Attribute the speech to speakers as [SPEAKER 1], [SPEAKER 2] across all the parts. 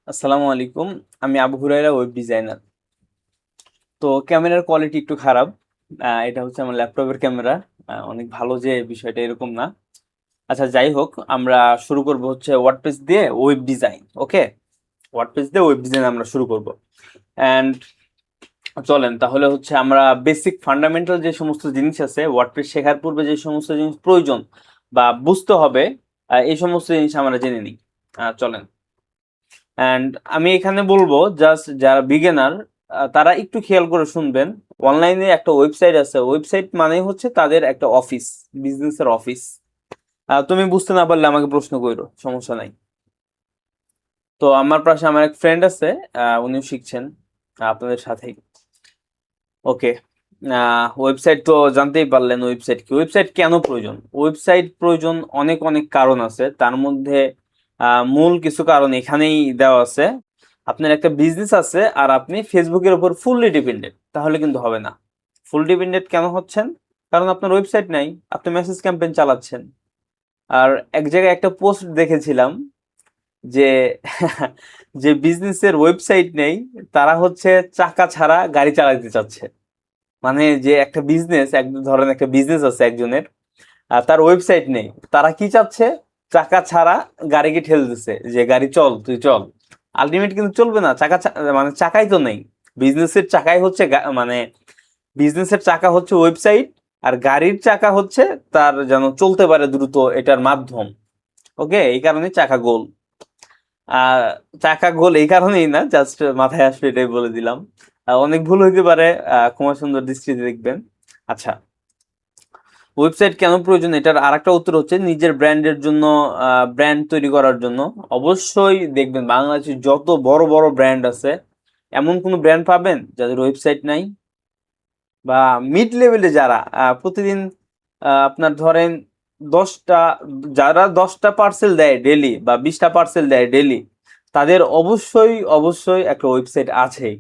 [SPEAKER 1] আসসালামু আলাইকুম। আমি আবু হুরায়রা, ওয়েব ডিজাইনার। তো ক্যামেরার কোয়ালিটি একটু খারাপ। এটা হচ্ছে আমার ল্যাপটপের ক্যামেরা। অনেক ভালো যে বিষয়টা এরকম না। আচ্ছা, যাই হোক, আমরা শুরু করব হচ্ছে ওয়ার্ডপ্রেস দিয়ে ওয়েব ডিজাইন। ওকে, ওয়ার্ডপ্রেস দিয়ে ওয়েব ডিজাইন আমরা শুরু করব। অ্যান্ড চলেন তাহলে হচ্ছে আমরা বেসিক ফান্ডামেন্টাল যে সমস্ত জিনিস আছে, ওয়ার্ডপ্রেস শেখার পূর্বে যে সমস্ত জিনিস প্রয়োজন বা বুঝতে হবে, এই সমস্ত জিনিস আমরা জেনে নিই। চলেন। অ্যান্ড আমি এখানে বলবো জাস্ট যারা বিগিনার তারা একটু খেয়াল করে শুনবেন। অনলাইনে একটা ওয়েবসাইট আছে, ওয়েবসাইট মানে হচ্ছে তাদের একটা অফিস, বিজনেসের অফিস। তুমি বুঝতে না পারলে আমাকে প্রশ্ন করো, সমস্যা নাই। তো আমার পাশে আমার এক ফ্রেন্ড আছে, উনিও শিখছেন আপনাদের সাথেই। ওকে, ওয়েবসাইট তো জানতেই পারলেন। ওয়েবসাইট কি, ওয়েবসাইট কেন প্রয়োজন? ওয়েবসাইট প্রয়োজন অনেক অনেক কারণ আছে, তার মধ্যে মূল কিছু কারণ এখানেই দেওয়া আছে। আপনার একটা বিজনেস আছে আর আপনি ফেসবুকের উপর ফুললি ডিপেন্ডেন্ট, তাহলে কিন্তু হবে না। ফুল ডিপেন্ডেন্ট কেন হচ্ছেন? কারণ আপনার ওয়েবসাইট নাই, আপনি মেসেজ ক্যাম্পেইন চালাচ্ছেন। আর এক জায়গায় একটা পোস্ট দেখেছিলাম যে যে বিজনেসের ওয়েবসাইট নেই তারা হচ্ছে চাকা ছাড়া গাড়ি চালাতে চাচ্ছে। মানে যে একটা বিজনেস, এক ধরেন একটা বিজনেস আছে একজনের, তার ওয়েবসাইট নেই, তারা কি চাচ্ছে? চাকা ছাড়া গাড়িকে ঠেলে দিচ্ছে যে গাড়ি চল, তুই চল। আলটিমেট কিন্তু চলবে না, মানে চাকাই তো নেই। বিজনেসের চাকাই হচ্ছে মানে বিজনেসের চাকা হচ্ছে ওয়েবসাইট, আর গাড়ির চাকা হচ্ছে তার যেন চলতে পারে দ্রুত এটার মাধ্যম। ওকে, এই কারণে চাকা গোল। আহ চাকা গোল এই কারণেই না, জাস্ট মাথায় আসলে এটাই বলে দিলাম। অনেক ভুল হইতে পারে, ক্ষমা সুন্দর দৃষ্টিতে দেখবেন। আচ্ছা, ওয়েবসাইট কেন প্রয়োজন এটার আরেকটা উত্তর হচ্ছে নিজের ব্র্যান্ডের জন্য, ব্র্যান্ড তৈরি করার জন্য। অবশ্যই দেখবেন বাংলাদেশে যত বড় বড় ব্র্যান্ড আছে, এমন কোনো ব্র্যান্ড পাবেন যাদের ওয়েবসাইট নাই? বা মিড লেভেলে যারা প্রতিদিন আপনার ধরেন 10টা, যারা 10টা পার্সেল দেয় ডেলি বা 20টা পার্সেল দেয় ডেলি, তাদের অবশ্যই অবশ্যই একটা ওয়েবসাইট আছেই।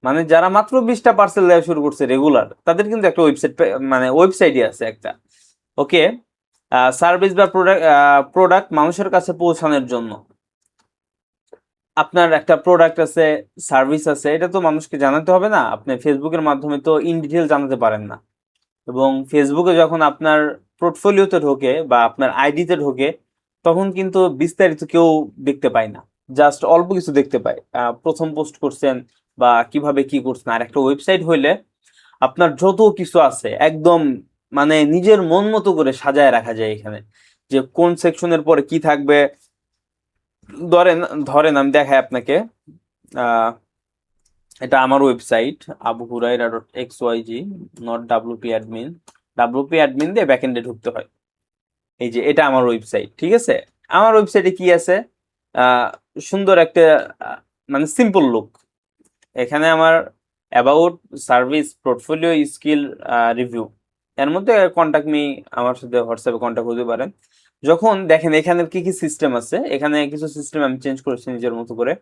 [SPEAKER 1] মানে যারা মাত্র 20টা পার্সেল দেওয়া শুরু করছে রেগুলার, তাদের কিন্তু একটা ওয়েবসাইট, মানে ওয়েবসাইটই আছে একটা। ওকে, সার্ভিস বা প্রোডাক্ট, প্রোডাক্ট মানুষের কাছে পৌঁছানোর জন্য আপনার একটা প্রোডাক্ট আছে, সার্ভিস আছে, এটা তো মানুষকে জানাতে হবে না? আপনি ফেসবুকের মাধ্যমে তো ইন ডিটেল জানাতে পারেন না। এবং ফেসবুকে যখন আপনার পোর্টফোলিওতে ঢোকে বা আপনার আইডিতে ঢোকে, তখন কিন্তু বিস্তারিত কেউ দেখতে পায় না, জাস্ট অল্প কিছু দেখতে পায়। প্রথম পোস্ট করছেন বা কিভাবে কি করছেন। আর একটা ওয়েবসাইট হইলে আপনার যত কিছু আছে একদম, মানে নিজের মন মতো করে সাজায় রাখা যায় এখানে, যে কোন সেকশনের পরে কি থাকবে। ধরেন ধরেন আমি দেখাই আপনাকে। আহ এটা আমার website, Abu Hurayra dot x Y Z, not WP admin. WP admin দিয়ে ব্যাকএন্ডে ঢুকতে হয়। এই যে এটা আমার ওয়েবসাইট, ঠিক আছে? আমার ওয়েবসাইটে কি আছে? আহ সুন্দর একটা, আহ, মানে সিম্পল লুক। এখানে আমার about, service, portfolio, skill, review, এর মধ্যে কন্টাক্ট মি, আমার সাথে হোয়াটসঅ্যাপে কন্টাক্ট হতে পারেন। যখন দেখেন এখানে কি কি সিস্টেম আছে, এখানে কিছু সিস্টেম আমি চেঞ্জ করেছি নিজের মতো করে।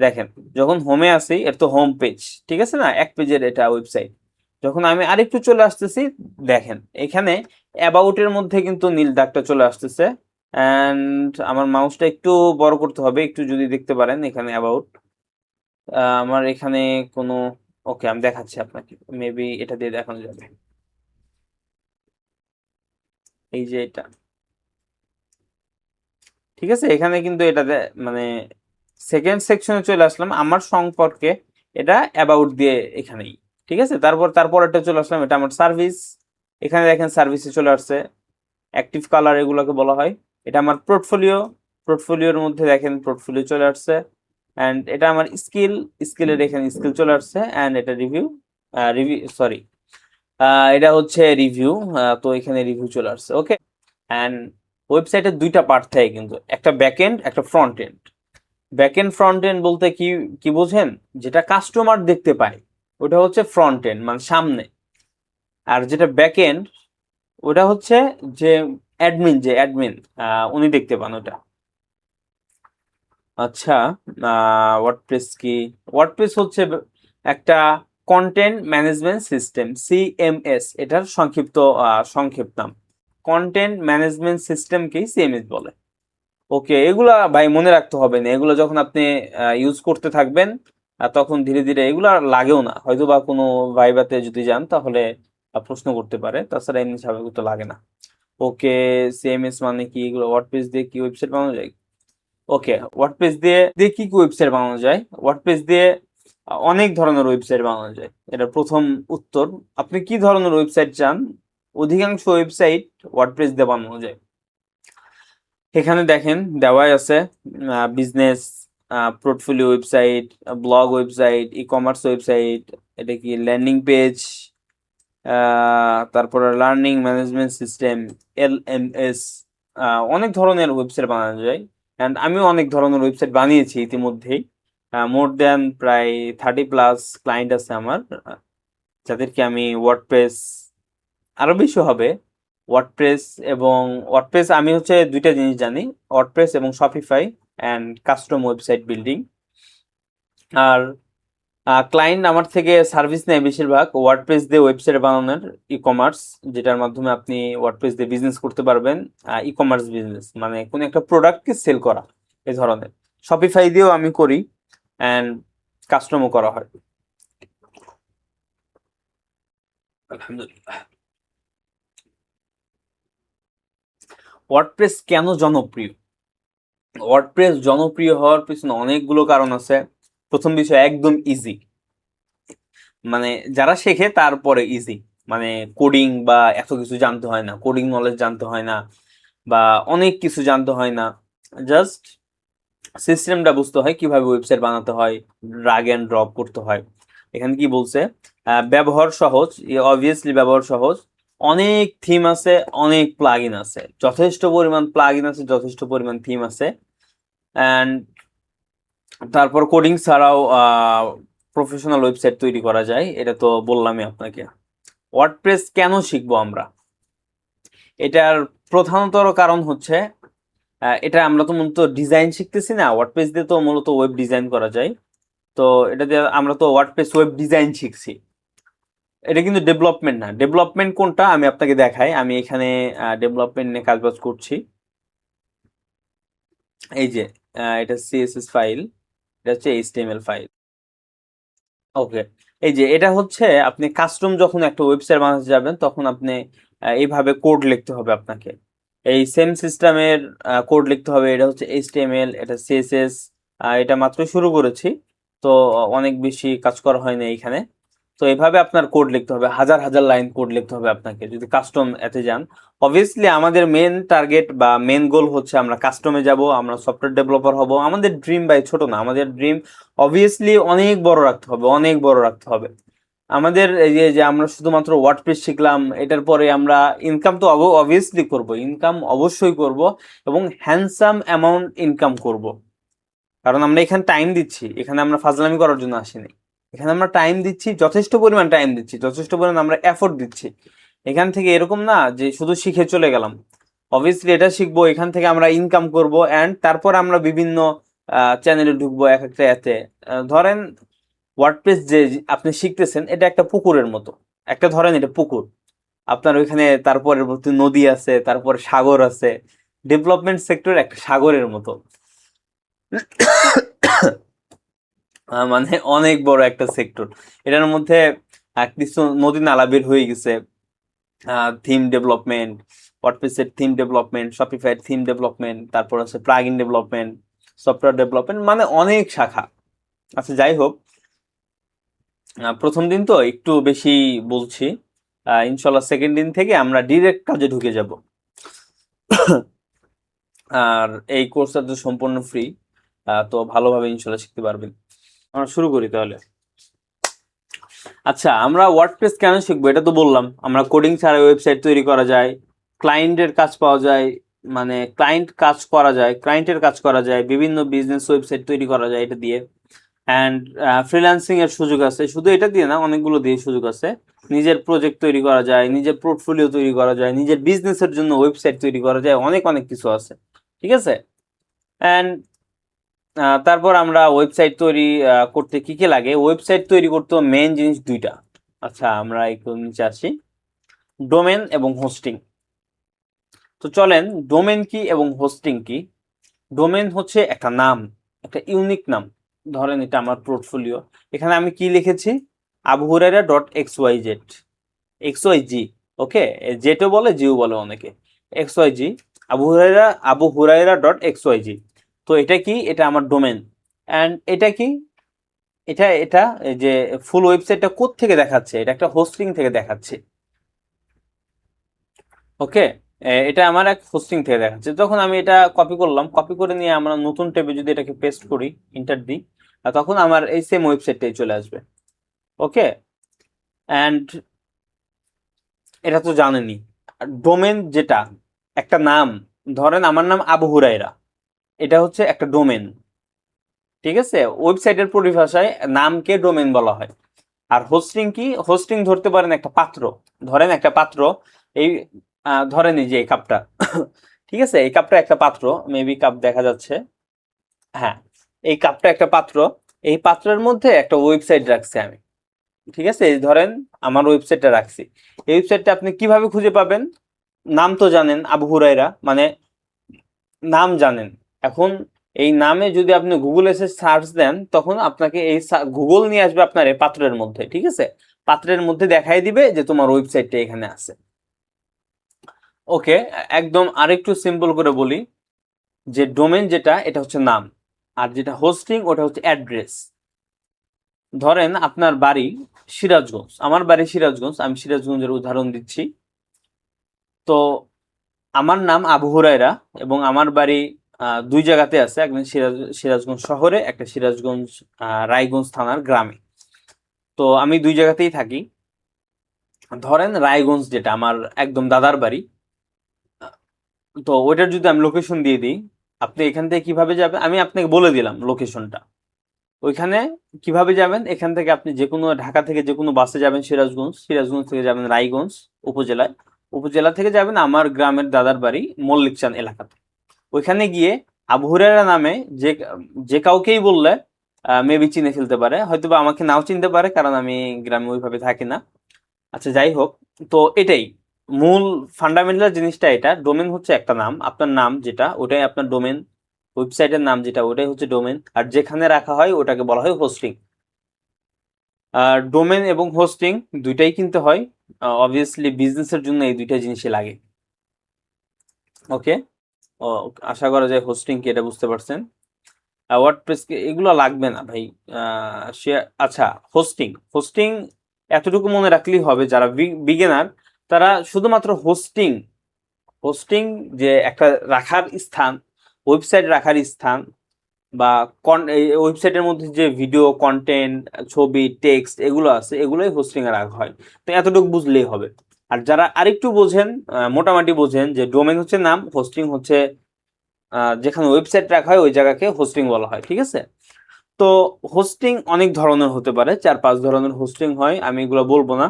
[SPEAKER 1] দেখেন, যখন হোমে আসি, এর তো হোম পেজ, ঠিক আছে না, এক পেজের এটা ওয়েবসাইট। যখন আমি আরেকটু চলে আসতেছি, দেখেন এখানে অ্যাবাউট এর মধ্যে কিন্তু নীল দাগটা চলে আসতেছে। অ্যান্ড আমার মাউসটা একটু বড় করতে হবে, একটু যদি দেখতে পারেন এখানে অ্যাবাউট, আমার এখানে কোনো, ওকে আমি দেখাচ্ছি আপনাকে, মেবি এটা দিয়ে দেখানো যাবে। এই যে এটা, ঠিক আছে? এখানে কিন্তু এটা মানে সেকেন্ড সেকশনে চলে আসলাম আমার সম্পর্কে, এটা অ্যাবাউট দিয়ে এখানেই, ঠিক আছে? তারপর এটা চলে আসলাম, এটা আমার সার্ভিস। এখানে দেখেন সার্ভিসে চলে আসছে, অ্যাক্টিভ কালার এগুলোকে বলা হয়। এটা আমার পোর্টফোলিও, পোর্টফোলিওর মধ্যে দেখেন পোর্টফোলিও চলে আসছে। অ্যান্ড এটা আমার স্কিল, স্কিলের এখানে স্কিল চলে আসছে। অ্যান্ড এটা রিভিউ, রিভিউ সরি, এটা হচ্ছে রিভিউ। তো এখানে রিভিউ চলে আসছে। ওকে, অ্যান্ড ওয়েবসাইটের দুইটা পার্ট থাকে কিন্তু, একটা ব্যাক এন্ড, একটা front end. Back end front end বলতে কি কি বোঝেন? যেটা কাস্টমার দেখতে পায় ওটা হচ্ছে ফ্রন্ট এন্ড, মানে সামনে। আর যেটা ব্যাক এন্ড, ওটা হচ্ছে যে অ্যাডমিন, যে অ্যাডমিন উনি দেখতে পান ওটা। আচ্ছা, ওয়ার্ডপ্রেস কি? ওয়ার্ডপ্রেস হচ্ছে একটা কন্টেন্ট ম্যানেজমেন্ট সিস্টেম, সিএমএস এটার সংক্ষিপ্ত, সংক্ষেপ নাম। কন্টেন্ট ম্যানেজমেন্ট সিস্টেমকেই সিএমএস বলে। ওকে, এগুলা ভাই মনে রাখতে হবে না। এগুলো যখন আপনি ইউজ করতে থাকবেন তখন ধীরে ধীরে এগুলো আর লাগেও না। হয়তো বা কোনো ভাইভাতে যদি যান তাহলে প্রশ্ন করতে পারে, তাছাড়া এমনি স্বাভাবিক তো লাগে না। ওকে, সিএমএস মানে কি, এগুলো ওয়ার্ডপ্রেস দিয়ে কি ওয়েবসাইট বানানো যায়? ওকে, ওয়ার্ডপ্রেস দিয়ে দিয়ে কি কি ওয়েবসাইট বানানো যায়? ওয়ার্ডপ্রেস দিয়ে অনেক ধরনের ওয়েবসাইট বানানো যায়। এটা প্রথম উত্তর। আপনি কি ধরনের ওয়েবসাইট চান? অধিকাংশ ওয়েবসাইট ওয়ার্ডপ্রেস দিয়ে বানানো যায়। এখানে দেখেন দেওয়াই আছে business, portfolio website, blog website, e commerce website, এটা কি ল্যান্ডিং পেজ, তারপরে লার্নিং ম্যানেজমেন্ট সিস্টেম, এলএমএস, অনেক ধরনের ওয়েবসাইট বানানো যায়। অ্যান্ড আমিও অনেক ধরনের ওয়েবসাইট বানিয়েছি ইতিমধ্যেই। মোর দ্যান প্রায় 30+ ক্লায়েন্ট আছে আমার, যাদেরকে আমি ওয়ার্ডপ্রেস, আরো বেশি হবে। ওয়ার্ডপ্রেস এবং ওয়ার্ডপ্রেস আমি হচ্ছে দুইটা জিনিস জানি, ওয়ার্ডপ্রেস এবং Shopify and custom website building. আর ক্লায়েন্ট আমার থেকে সার্ভিস নেয় বেশিরভাগ ওয়ার্ডপ্রেস দিয়ে ওয়েবসাইট বানানোর, ই কমার্স, যেটার মাধ্যমে আপনি ওয়ার্ডপ্রেস দিয়ে বিজনেস করতে পারবেন। ই কমার্স বিজনেস মানে কোনো একটা প্রোডাক্টকে সেল করা, এই ধরনের। শপিফাই দিয়েও আমি করি, অ্যান্ড কাস্টমও করা হয়। আলহামদুলিল্লাহ। ওয়ার্ডপ্রেস কেন জনপ্রিয়? ওয়ার্ডপ্রেস জনপ্রিয় হওয়ার পিছনে অনেকগুলো কারণ আছে। প্রথম বিষয়, একদম ইজি, মানে যারা শেখে তারপরে ইজি, মানে কোডিং বা এত কিছু জানতে হয় না, কোডিং নলেজ জানতে হয় না, বা অনেক কিছু জানতে হয় না। জাস্ট সিস্টেমটা বুঝতে হয়, কিভাবে ওয়েবসাইট বানাতে হয়, ড্রাগ এন্ড ড্রপ করতে হয়। এখানে কি বলছে, ব্যবহার সহজ, অবভিয়াসলি ব্যবহার সহজ। অনেক থিম আছে, অনেক প্লাগইন আছে, যথেষ্ট পরিমাণ প্লাগইন আছে, যথেষ্ট পরিমাণ থিম আছে। অ্যান্ড তারপর কোডিং ছাড়াও প্রফেশনাল ওয়েবসাইট তৈরি করা যায়, এটা তো বললামই আপনাকে। ওয়ার্ডপ্রেস কেন শিখবো আমরা? এটার প্রধানতর কারণ হচ্ছে, এটা আমরা তো মূলত ডিজাইন শিখতেছি না, ওয়ার্ডপ্রেস দিয়ে তো মূলত ওয়েব ডিজাইন করা যায়। তো এটা দিয়ে আমরা তো ওয়ার্ডপ্রেস ওয়েব ডিজাইন শিখছি। এটা কিন্তু ডেভেলপমেন্ট না। ডেভেলপমেন্ট কোনটা আমি আপনাকে দেখাই। আমি এখানে ডেভেলপমেন্ট নিয়ে কাজবাজ করছি। এই যে এটা সিএসএস ফাইল, এটা হচ্ছে এইচটিএমএল ফাইল। ওকে, এই যে এটা হচ্ছে আপনি কাস্টম যখন একটা ওয়েবসাইট বানাতে যাবেন তখন আপনি এইভাবে কোড লিখতে হবে আপনাকে। এই সেম সিস্টেমের কোড লিখতে হবে। এটা হচ্ছে এইচটিএমএল, এটা সিএসএস। এটা মাত্র শুরু করেছি, তো অনেক বেশি কাজ করা হয় না এইখানে। তো এইভাবে আপনার কোড লিখতে হবে, হাজার হাজার লাইন কোড লিখতে হবে আপনাকে যদি কাস্টম এতে যান। অবভিয়াসলি আমাদের মেন টার্গেট বা মেন গোল হচ্ছে আমরা কাস্টমে যাব, আমরা সফটওয়্যার ডেভেলপার হব। আমাদের ড্রিম ভাই ছোট না, আমাদের ড্রিম অবভিয়াসলি অনেক বড় রাখতে হবে, অনেক বড় রাখতে হবে। আমাদের এই যে যে আমরা শুধুমাত্র ওয়ার্ডপ্রেস শিখলাম, এটার পরে আমরা ইনকাম তো অবভিয়াসলি করব, ইনকাম অবশ্যই করব, এবং হ্যান্ডসাম অ্যামাউন্ট ইনকাম করব। কারণ আমরা এখানে টাইম দিচ্ছি, এখানে আমরা ফাজলামি করার জন্য আসিনি। এখানে আমরা টাইম দিচ্ছি, যথেষ্ট পরিমাণ টাইম দিচ্ছি, যথেষ্ট পরিমাণ আমরা এফোর্ট দিচ্ছি। এখান থেকে এরকম না যে শুধু শিখে চলে গেলাম। অবভিয়াসলি এটা শিখবো, এখান থেকে আমরা ইনকাম করব, অ্যান্ড তারপর আমরা বিভিন্ন চ্যানেলে ঢুকবো এক একটা এতে। ধরেন ওয়ার্ডপ্রেস যে আপনি শিখতেছেন, এটা একটা পুকুরের মতো। একটা ধরেন এটা পুকুর, আপনার ওইখানে তারপরে নদী আছে, তারপরে সাগর আছে। ডেভেলপমেন্ট সেক্টর একটা সাগরের মতো। মানে অনেক বড় একটা সেক্টর। এটার মধ্যে কিছু নদী নালা বের হয়ে গেছে। থিম ডেভেলপমেন্ট, ওয়ার্ডপ্রেসের থিম ডেভেলপমেন্ট, শপিফাইয়ের থিম ডেভেলপমেন্ট, তারপর আছে প্লাগইন ডেভেলপমেন্ট, সফটওয়্যার ডেভেলপমেন্ট, মানে অনেক শাখা। আচ্ছা যাই হোক, প্রথম দিন তো একটু বেশি বলছি। ইনশাল্লাহ সেকেন্ড দিন থেকে আমরা ডিরেক্ট কাজে ঢুকে যাব। আর এই কোর্সটা তো সম্পূর্ণ ফ্রি, তো ভালোভাবে ইনশাল্লাহ শিখতে পারবেন। আমরা শুরু করি তাহলে। আচ্ছা, আমরা ওয়ার্ডপ্রেস কেন শিখবো এটা তো বললাম। আমরা কোডিং ছাড়া ওয়েবসাইট তৈরি করা যায়, ক্লায়েন্টের কাজ পাওয়া যায়, মানে ক্লায়েন্টের কাজ করা যায়, বিভিন্ন বিজনেস ওয়েবসাইট তৈরি করা যায় এটা দিয়ে। অ্যান্ড ফ্রিল্যান্সিং এর সুযোগ আছে, শুধু এটা দিয়ে না, অনেকগুলো দিয়ে সুযোগ আছে। নিজের প্রজেক্ট তৈরি করা যায়, নিজের পোর্টফোলিও তৈরি করা যায়, নিজের বিজনেসের জন্য ওয়েবসাইট তৈরি করা যায়, অনেক অনেক কিছু আছে। ঠিক আছে। অ্যান্ড তারপর আমরা ওয়েবসাইট তৈরি করতে কি কি লাগে? ওয়েবসাইট তৈরি করতে মেইন জিনিস দুইটা। আচ্ছা আমরা একটু নিচে আসি, ডোমেন এবং হোস্টিং। তো চলেন, ডোমেন কি এবং হোস্টিং কি ডোমেন হচ্ছে একটা নাম, একটা ইউনিক নাম। ধরেন এটা আমার পোর্টফোলিও, এখানে আমি কি লিখেছি, Abu Hurayra dot x y z, x Y z, okay, জেটও বলে জিও বলে অনেকে, x Y z, Abu Hurayra dot x Y z. তো এটা কি, এটা আমার ডোমেন। অ্যান্ড এটা কি, এটা এই যে ফুল ওয়েবসাইটটা কোথা থেকে দেখাচ্ছে, এটা একটা হোস্টিং থেকে দেখাচ্ছে, ওকে। এটা আমার এক হোস্টিং থেকে দেখাচ্ছে। যখন আমি এটা কপি করলাম, কপি করে নিয়ে আমরা নতুন ট্যাবে যদি এটাকে পেস্ট করি, ইন্টার দিই, তখন আমার এই সেম ওয়েবসাইটটাই চলে আসবে, ওকে। অ্যান্ড এটা তো জানেনই, ডোমেন যেটা একটা নাম, ধরেন আমার নাম আবু হুরায়রা, এটা হচ্ছে একটা ডোমেন, ঠিক আছে। ওয়েবসাইটের পরিভাষায় নামকে ডোমেন বলা হয়। আর হোস্টিং কি, হোস্টিং ধরতে পারেন একটা পাত্র, ধরেন একটা পাত্র, এই ধরেন এই যে এই কাপটা ঠিক আছে, এই কাপটা একটা পাত্র, মেবি কাপ দেখা যাচ্ছে, হ্যাঁ, এই কাপটা একটা পাত্র, এই পাত্রের মধ্যে একটা ওয়েবসাইট রাখছি আমি, ঠিক আছে, এই ধরেন আমার ওয়েবসাইটটা রাখছি। এই ওয়েবসাইটটা আপনি কিভাবে খুঁজে পাবেন, নাম তো জানেন আবু হুরায়রা মানে, নাম জানেন। এখন এই নামে যদি আপনি গুগল এসে সার্চ দেন, তখন আপনাকে এই গুগল নিয়ে আসবে আপনার এই পাত্রের মধ্যে, ঠিক আছে, পাত্রের মধ্যে দেখাই দিবে যে তোমার ওয়েবসাইটটা এখানে আছে, ওকে। একদম আরেকটু সিম্পল করে বলি, যে ডোমেন যেটা এটা হচ্ছে নাম, আর যেটা হোস্টিং ওটা হচ্ছে অ্যাড্রেস। ধরেন আপনার বাড়ি সিরাজগঞ্জ, আমার বাড়ি সিরাজগঞ্জ, আমি সিরাজগঞ্জের উদাহরণ দিচ্ছি। তো আমার নাম আবু হুরায়রা এবং আমার বাড়ি দুই জায়গাতে আছে, একটা সিরাজগঞ্জ শহরে, একটা সিরাজগঞ্জ রায়গঞ্জ থানার গ্রামে। তো আমি দুই জায়গাতেই থাকি। ধরেন রায়গঞ্জ যেটা আমার একদম দাদার বাড়ি, তো ওইটার যদি আমি লোকেশন দিয়ে দিই, আপনি এখান থেকে কিভাবে যাবেন, আমি আপনাকে বলে দিলাম লোকেশনটা, ওইখানে কিভাবে যাবেন, এখান থেকে আপনি যে কোনো ঢাকা থেকে যে কোনো বাসে যাবেন সিরাজগঞ্জ, সিরাজগঞ্জ থেকে যাবেন রায়গঞ্জ উপজেলায়, উপজেলা থেকে যাবেন আমার গ্রামের দাদার বাড়ি মল্লিকচান এলাকাতে। ওইখানে গিয়ে আবু হুরায়রা নামে যে যে কাউকেই বললে মেবি চিনে ফেলতে পারে, হয়তো বা আমাকে নাও চিনতে পারে, কারণ আমি গ্রামে ওইভাবে থাকি না। আচ্ছা যাই হোক, তো এটাই মূল ফান্ডামেন্টাল জিনিসটা, এটা ডোমেন হচ্ছে একটা নাম, আপনার নাম যেটা ওটাই আপনার ডোমেন, ওয়েবসাইটের নাম যেটা ওটাই হচ্ছে ডোমেন, আর যেখানে রাখা হয় ওটাকে বলা হয় হোস্টিং। আর ডোমেন এবং হোস্টিং দুইটাই কিনতে হয়, অবভিয়াসলি বিজনেসের জন্য এই দুইটা জিনিসই লাগে, ওকে। ও, আশা করা যায় হোস্টিং কি এটা বুঝতে পারছেন। ওয়ার্ডপ্রেস এগুলো লাগবে না ভাই, সে আচ্ছা, হোস্টিং হোস্টিং এতটুকু মনে রাখলেই হবে, যারা বিগিনার তারা শুধুমাত্র হোস্টিং, হোস্টিং যে একটা রাখার স্থান, ওয়েবসাইট রাখার স্থান, বা এই ওয়েবসাইটের মধ্যে যে ভিডিও কন্টেন্ট, ছবি, টেক্সট এগুলো আছে, এগুলোই হোস্টিং এ রাখা হয়। তো এতটুকু বুঝলেই হবে। আর যারা আরেকটু বোঝেন, মোটামুটি বোঝেন, যে ডোমেন হচ্ছে নাম, হোস্টিং হচ্ছে যেখানে ওয়েবসাইট রাখা হয় ওই জায়গাকে হোস্টিং বলা হয়, ঠিক আছে। তো হোস্টিং অনেক ধরনের হতে পারে, 4-5 ধরনের হোস্টিং হয়, আমি এগুলো বলবো না,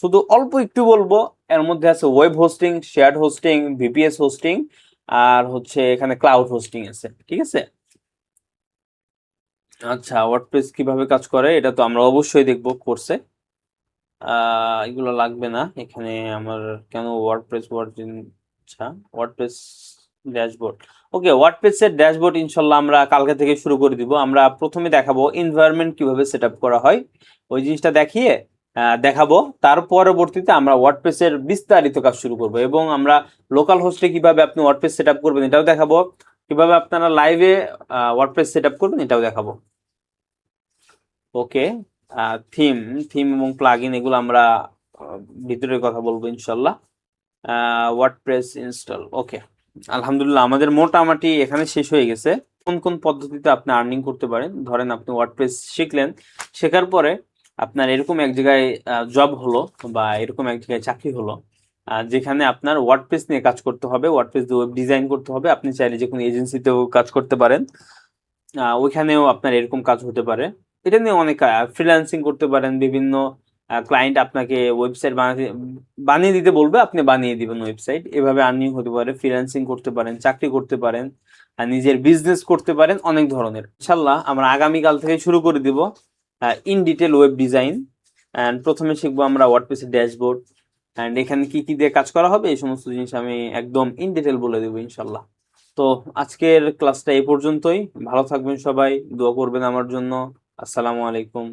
[SPEAKER 1] শুধু অল্প একটু বলবো। এর মধ্যে আছে web hosting, shared hosting, VPS hosting, আর হচ্ছে এখানে ক্লাউড হোস্টিং আছে, ঠিক আছে। আচ্ছা, ওয়ার্ডপ্রেস কিভাবে কাজ করে এটা তো আমরা অবশ্যই দেখবো কোর্সে, এগুলো লাগবে না এখানে আমার। কেন ওয়ার্ডপ্রেস ওয়ার্জিন, আচ্ছা ওয়ার্ডপ্রেস ড্যাশবোর্ড, ওকে, ওয়ার্ডপ্রেস এর ড্যাশবোর্ড ইনশাল্লাহ আমরা কালকে থেকে শুরু করে দিব। আমরা প্রথমে দেখাবো এনভায়রনমেন্ট কিভাবে সেট আপ করা হয়, ওই জিনিসটা দেখিয়ে দেখাবো। তার পরবর্তীতে আমরা ওয়ার্ডপ্রেস এর বিস্তারিত কাজ শুরু করব, এবং আমরা লোকাল হোস্টে কিভাবে আপনি ওয়ার্ডপ্রেস সেট আপ করবেন এটাও দেখাবো, কিভাবে আপনারা লাইভে ওয়ার্ডপ্রেস সেট আপ করবেন এটাও দেখাবো, ওকে। থিম থিম এবং প্লাগইন এগুলো আমরা ভিতরে কথা বলবো ইনশাল্লাহ। ওয়ার্ডপ্রেস ইনস্টল, ওকে। আলহামদুলিল্লাহ আমাদের মোটামুটি এখানে শেষ হয়ে গেছে। কোন কোন পদ্ধতিতে আপনি আর্নিং করতে পারেন, ধরেন আপনি ওয়ার্ডপ্রেস শিখলেন, শেখার পরে আপনার এরকম এক জায়গায় জব হলো, বা এরকম এক জায়গায় চাকরি হলো, যেখানে আপনার ওয়ার্ডপ্রেস নিয়ে কাজ করতে হবে, ওয়ার্ডপ্রেস দিয়ে ওয়েব ডিজাইন করতে হবে। আপনি চাইলে যে কোনো এজেন্সিতেও কাজ করতে পারেন, ওইখানেও আপনার এরকম কাজ হতে পারে। এটা নিয়ে অনেক ফ্রিল্যান্সিং করতে পারেন, বিভিন্ন ক্লায়েন্ট আপনাকে ওয়েবসাইট বানিয়ে দিতে বলবে, আপনি বানিয়ে দিবেন ওয়েবসাইট, এভাবে আর্নিং হতে পারে। ফ্রিল্যান্সিং করতে পারেন, চাকরি করতে পারেন, আর নিজের বিজনেস করতে পারেন, অনেক ধরনের। ইনশাল্লাহ আমরা আগামীকাল থেকে শুরু করে দিব in detail web design. And প্রথমে শিখবো আমরা ওয়ার্ডপ্রেসের ড্যাশবোর্ড, অ্যান্ড এখানে কি কি দিয়ে কাজ করা হবে এই সমস্ত জিনিস আমি একদম ইন ডিটেল বলে দেবো ইনশাল্লাহ। তো আজকের ক্লাসটা এই পর্যন্তই। ভালো থাকবেন সবাই, দোয়া করবেন আমার জন্য। আসসালামু আলাইকুম।